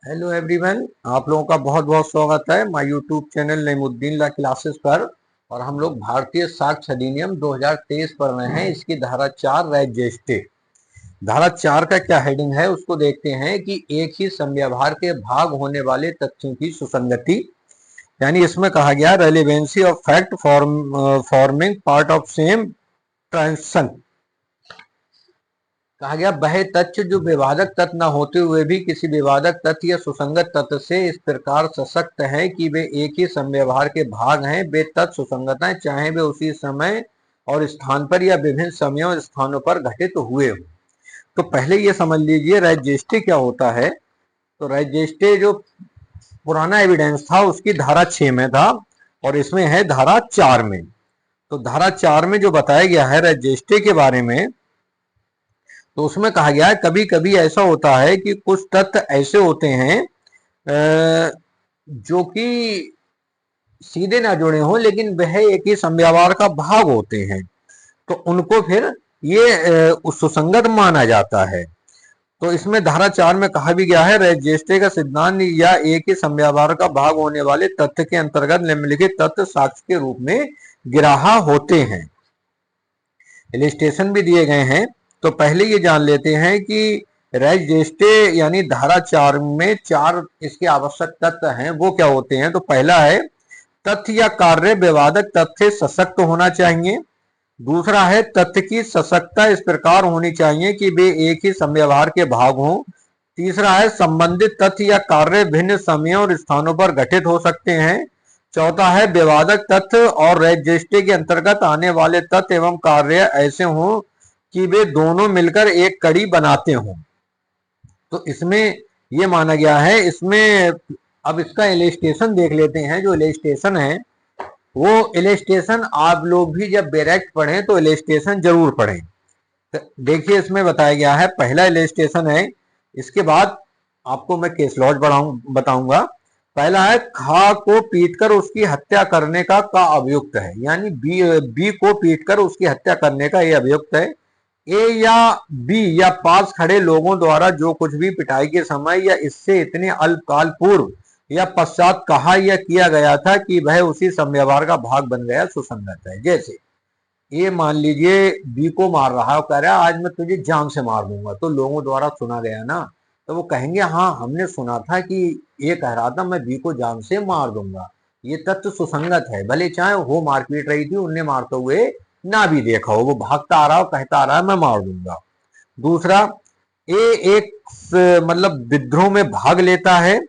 Hello everyone, आप लोगों का बहुत बहुत स्वागत है my YouTube channel Naimuddin law classes पर। और हम लोग भारतीय साक्ष्य अधिनियम 2023 पढ़ रहे हैं। इसकी धारा 4 राज्यष्टि। धारा 4 का क्या हेडिंग है उसको देखते हैं कि एक ही समव्यवहार के भाग होने वाले तथ्यों की सुसंगति, यानी इसमें कहा गया relevancy of fact forming part of same transaction. कहा गया वह तथ्य जो विवादक तथ्य न होते हुए भी किसी विवादक तथ्य या सुसंगत तथ्य से इस प्रकार सशक्त हैं कि वे एक ही समव्यवहार के भाग हैं, वे तथ्य सुसंगत हैं, चाहे वे उसी समय और स्थान पर या विभिन्न समयों और स्थानों पर घटित हुए हो। तो पहले ये समझ लीजिए राज्यष्टि क्या होता है। तो राज्यष्टि जो पुराना एविडेंस था उसकी धारा 6 में था और इसमें है धारा 4 में। तो धारा 4 में जो बताया गया है राज्यष्टि के बारे में, तो उसमें कहा गया है कभी कभी ऐसा होता है कि कुछ तथ्य ऐसे होते हैं जो कि सीधे ना जुड़े हों लेकिन वह एक ही समव्यवहार का भाग होते हैं, तो उनको फिर ये सुसंगत माना जाता है। तो इसमें धारा 4 में कहा भी गया है राज्यष्टि का सिद्धांत या एक ही समव्यवहार का भाग होने वाले तथ्य के अंतर्गत निम्नलिखित तथ्य साक्ष्य के रूप में गिराहा होते हैं। इलिस्ट्रेशन भी दिए गए हैं। तो पहले ये जान लेते हैं कि राज्यष्टि यानी धारा 4 में 4 इसके आवश्यक तथ्य हैं, वो क्या होते हैं। तो पहला है तथ्य या कार्य विवादक तथ्य से सशक्त होना चाहिए। दूसरा है तथ्य की सशक्तता इस प्रकार होनी चाहिए कि वे एक ही समव्यवहार के भाग हों। तीसरा है संबंधित तथ्य या कार्य भिन्न समयों और स्थानों पर घटित हो सकते हैं। चौथा है विवादक तथ्य और राज्यष्टि के अंतर्गत आने वाले तथ्य एवं कार्य ऐसे हों कि वे दोनों मिलकर एक कड़ी बनाते हों। तो इसमें ये माना गया है। इसमें अब इसका इलिस्ट्रेशन देख लेते हैं। जो इलिस्ट्रेशन है वो इलिस्ट्रेशन आप लोग भी जब डायरेक्ट पढ़ें तो इलिस्ट्रेशन जरूर पढ़ें। तो देखिए इसमें बताया गया है, पहला इलिस्ट्रेशन है, इसके बाद आपको मैं केस लॉज बताऊंगा। पहला है खा को पीटकर उसकी हत्या करने का अभियुक्त है, यानी बी को पीटकर उसकी हत्या करने का ये अभियुक्त है। ए या बी या पास खड़े लोगों द्वारा जो कुछ भी पिटाई के समय या इससे इतने अल्पकाल पूर्व या पश्चात कहा या किया गया था कि वह उसी समव्यवहार का भाग बन गया, सुसंगत है। जैसे ये मान लीजिए बी को मार रहा है, कह रहा है आज मैं तुझे जान से मार दूंगा, तो लोगों द्वारा सुना गया ना, तो वो कहेंगे हाँ हमने सुना था कि ये कह रहा था मैं बी को जान से मार दूंगा, ये तथ्य सुसंगत है। भले चाहे वो मारपीट रही थी, उनने मारते हुए ना भी देखा हो, वो भागता आ रहा हो, कहता आ रहा है मैं मार दूंगा। दूसरा, ए एक मतलब विद्रोह में भाग लेता है,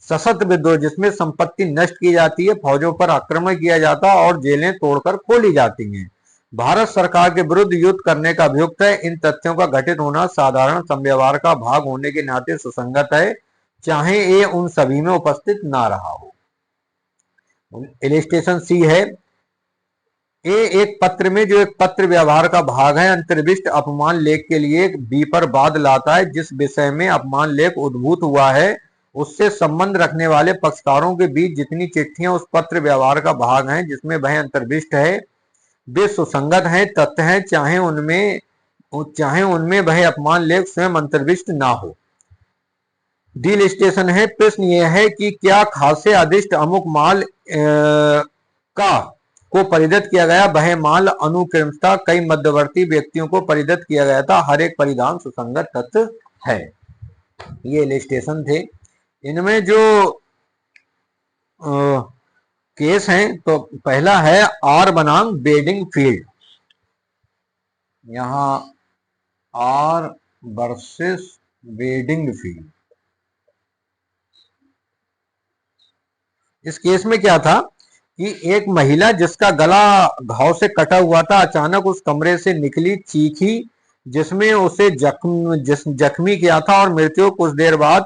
सशस्त्र विद्रोह जिसमें संपत्ति नष्ट की जाती है, फौजों पर आक्रमण किया जाता है और जेलें तोड़कर खोली जाती हैं, भारत सरकार के विरुद्ध युद्ध करने का अभियुक्त है। इन तथ्यों का घटित होना साधारण समव्यवहार का भाग होने के नाते सुसंगत है, चाहे ये उन सभी में उपस्थित ना रहा हो। इलिस्ट्रेशन सी है, ए एक पत्र में जो एक पत्र व्यवहार का भाग है अंतर्विष्ट अपमान लेख के लिए बी पर वाद लाता है। जिस विषय में अपमान लेख उद्भूत हुआ है उससे संबंध रखने वाले पक्षकारों के बीच जितनी चिट्ठियां उस पत्र व्यवहार का भाग हैं जिसमें वह अंतर्विष्ट है वे सुसंगत हैं, तथ्य हैं, चाहे उनमें वह अपमान लेख स्वयं अंतर्विष्ट ना हो। डील स्टेशन है, प्रश्न यह है कि क्या खासे आदिष्ट अमुक माल का को परिदत किया गया, वह माल अनुक्रमता कई मध्यवर्ती व्यक्तियों को परिदत किया गया था, हर एक परिधान सुसंगत तथ्य है। ये इलिस्ट्रेशन थे। इनमें जो केस हैं, तो पहला है आर बनाम बेडिंग फील्ड। यहां आर वर्सेस बेडिंग फील्ड। इस केस में क्या था कि एक महिला जिसका गला घाव से कटा हुआ था अचानक उस कमरे से निकली, चीखी, जिसमें उसे जख्मी किया था और मृत्यु कुछ देर बाद।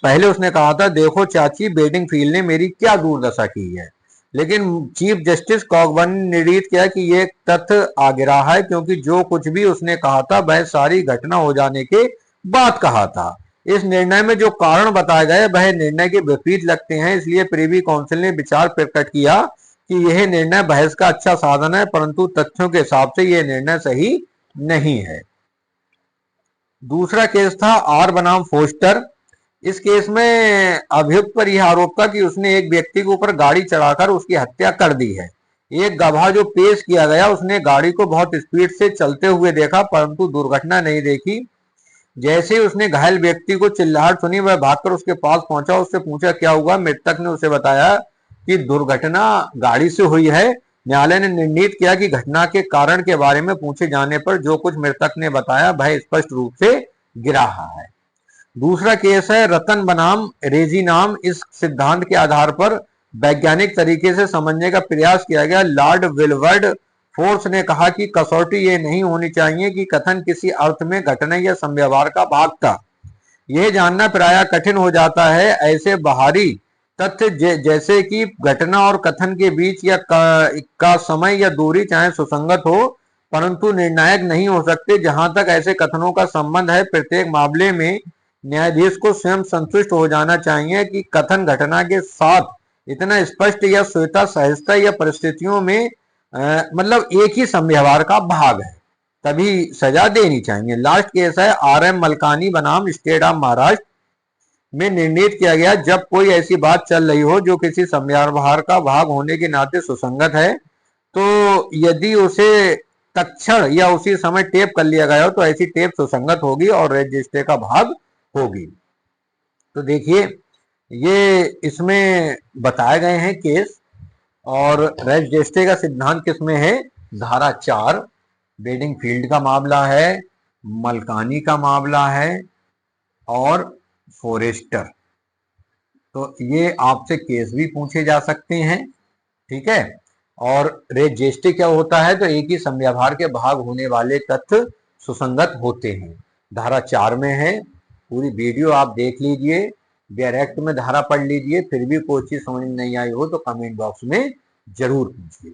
पहले उसने कहा था देखो चाची बेडिंग फील्ड ने मेरी क्या दुर्दशा की है, लेकिन चीफ जस्टिस कॉकबर्न ने निर्णित किया कि यह तथ्य आ गिरा है क्योंकि जो कुछ भी उसने कहा था वह सारी घटना हो जाने के बाद कहा था। इस निर्णय में जो कारण बताए गए वह निर्णय के विपरीत लगते हैं, इसलिए प्रिवी काउंसिल ने विचार प्रकट किया कि यह निर्णय बहस का अच्छा साधन है, परंतु तथ्यों के हिसाब से यह निर्णय सही नहीं है। दूसरा केस था आर बनाम फोस्टर। इस केस में अभियुक्त पर यह आरोप था कि उसने एक व्यक्ति के ऊपर गाड़ी चढ़ाकर उसकी हत्या कर दी है। एक गवाह जो पेश किया गया उसने गाड़ी को बहुत स्पीड से चलते हुए देखा परंतु दुर्घटना नहीं देखी। जैसे ही उसने घायल व्यक्ति को चिल्लाहट सुनी वह भागकर उसके पास पहुंचा, उससे पूछा क्या हुआ। मृतक ने उसे बताया कि दुर्घटना गाड़ी से हुई है। न्यायालय ने निर्णित किया कि घटना के कारण के बारे में पूछे जाने पर जो कुछ मृतक ने बताया वह स्पष्ट रूप से गिरा है। दूसरा केस है रतन बनाम रेजी नाम। इस सिद्धांत के आधार पर वैज्ञानिक तरीके से समझने का प्रयास किया गया। लॉर्ड विलवर्ड फोर्स ने कहा कि कसौटी ये नहीं होनी चाहिए कि कथन किसी अर्थ में घटना या संव्यवहार का भाग था। यह जानना प्रायः कठिन हो जाता है। ऐसे बाहरी तथ्य जैसे कि घटना और कथन के बीच या का समय या दूरी चाहे सुसंगत हो परंतु निर्णायक नहीं हो सकते। जहां तक ऐसे कथनों का संबंध है प्रत्येक मामले में न्यायाधीश को स्वयं संतुष्ट हो जाना चाहिए कि कथन घटना के साथ इतना स्पष्ट या स्वतः सहजता या परिस्थितियों में मतलब एक ही संव्यवहार का भाग है तभी सजा देनी चाहिए। लास्ट केस है RM मलकानी बनाम स्टेट ऑफ महाराष्ट्र में निर्णित किया गया जब कोई ऐसी बात चल रही हो जो किसी संव्यवहार का भाग होने के नाते सुसंगत है तो यदि उसे तत्क्षण या उसी समय टेप कर लिया गया हो तो ऐसी टेप सुसंगत होगी और रजिस्ट्रे का भाग होगी। तो देखिए ये इसमें बताए गए हैं केस और रजिस्ट्रे का सिद्धांत किसमें है, धारा 4 बेडिंगफील्ड का मामला है, मलकानी का मामला है और फॉरेस्टर। तो ये आपसे केस भी पूछे जा सकते हैं, ठीक है। और रेजिस्ट्री क्या होता है, तो एक ही संव्यवहार के भाग होने वाले तथ्य सुसंगत होते हैं। धारा 4 में है। पूरी वीडियो आप देख लीजिए, डायरेक्ट में धारा पढ़ लीजिए। फिर भी कोई चीज समझ में नहीं आई हो तो कमेंट बॉक्स में जरूर पूछिए।